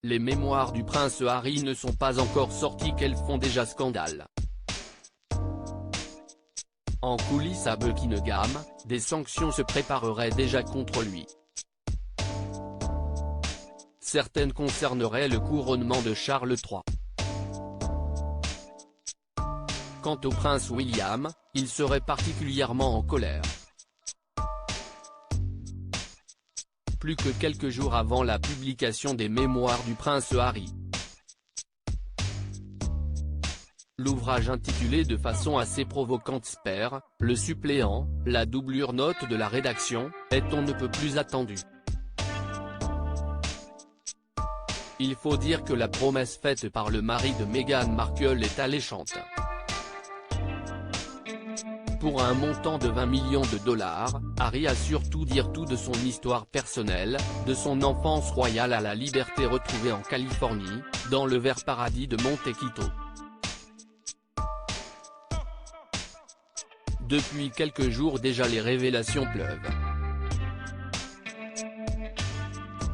Les mémoires du prince Harry ne sont pas encore sorties qu'elles font déjà scandale. En coulisses à Buckingham, des sanctions se prépareraient déjà contre lui. Certaines concerneraient le couronnement de Charles III. Quant au prince William, il serait particulièrement en colère. Plus que quelques jours avant la publication des mémoires du prince Harry. L'ouvrage intitulé de façon assez provocante Spare, le suppléant, la doublure note de la rédaction, est on ne peut plus attendu. Il faut dire que la promesse faite par le mari de Meghan Markle est alléchante. Pour un montant de 20 millions de dollars, Harry assure tout dire tout de son histoire personnelle, de son enfance royale à la liberté retrouvée en Californie, dans le vert paradis de Montequito. Depuis quelques jours déjà les révélations pleuvent.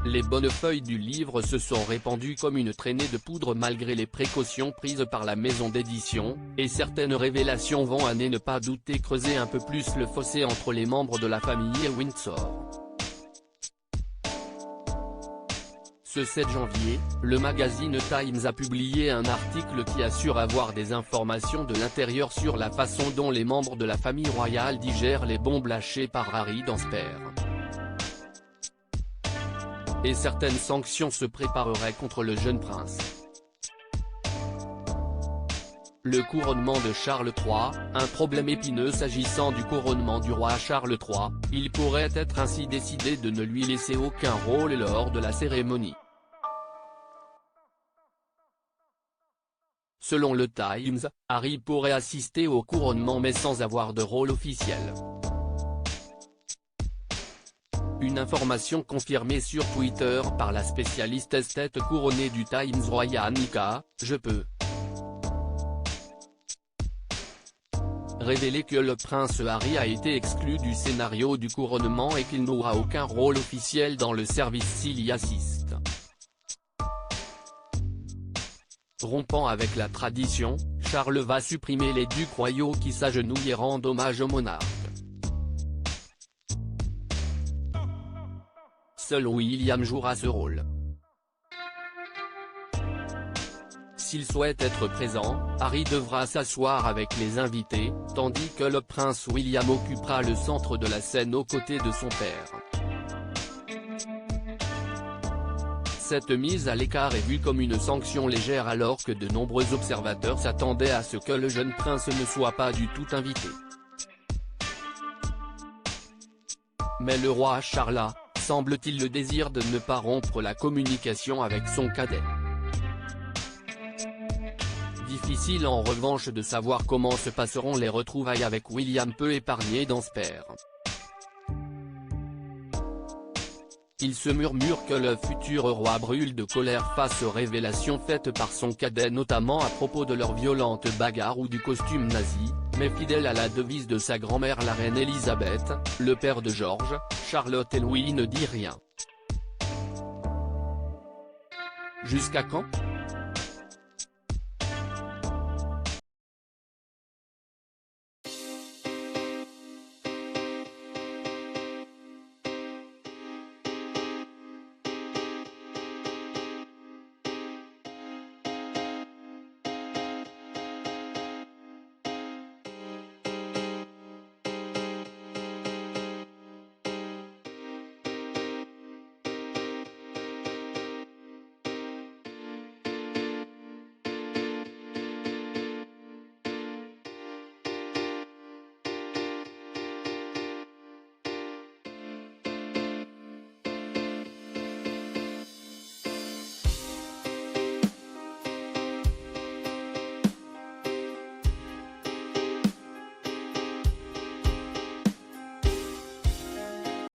Les bonnes feuilles du livre se sont répandues comme une traînée de poudre malgré les précautions prises par la maison d'édition, et certaines révélations vont à ne pas douter creuser un peu plus le fossé entre les membres de la famille Windsor. Ce 7 janvier, le magazine Times a publié un article qui assure avoir des informations de l'intérieur sur la façon dont les membres de la famille royale digèrent les bombes lâchées par Harry dans Spare. Et certaines sanctions se prépareraient contre le jeune prince. Le couronnement de Charles III, un problème épineux s'agissant du couronnement du roi Charles III, il pourrait être ainsi décidé de ne lui laisser aucun rôle lors de la cérémonie. Selon le Times, Harry pourrait assister au couronnement mais sans avoir de rôle officiel. Une information confirmée sur Twitter par la spécialiste esthète couronnée du Times Royal Nika, je peux révéler que le prince Harry a été exclu du scénario du couronnement et qu'il n'aura aucun rôle officiel dans le service s'il y assiste. Rompant avec la tradition, Charles va supprimer les ducs royaux qui s'agenouillent et rendent hommage au monarque. Seul William jouera ce rôle. S'il souhaite être présent, Harry devra s'asseoir avec les invités, tandis que le prince William occupera le centre de la scène aux côtés de son père. Cette mise à l'écart est vue comme une sanction légère alors que de nombreux observateurs s'attendaient à ce que le jeune prince ne soit pas du tout invité. Mais le roi Charles a, semble-t-il, le désir de ne pas rompre la communication avec son cadet. Difficile en revanche de savoir comment se passeront les retrouvailles avec William peu épargné dans Spare. Il se murmure que le futur roi brûle de colère face aux révélations faites par son cadet notamment à propos de leur violente bagarre ou du costume nazi, mais fidèle à la devise de sa grand-mère la reine Elisabeth, le père de George, Charlotte et Louis ne dit rien. Jusqu'à quand ?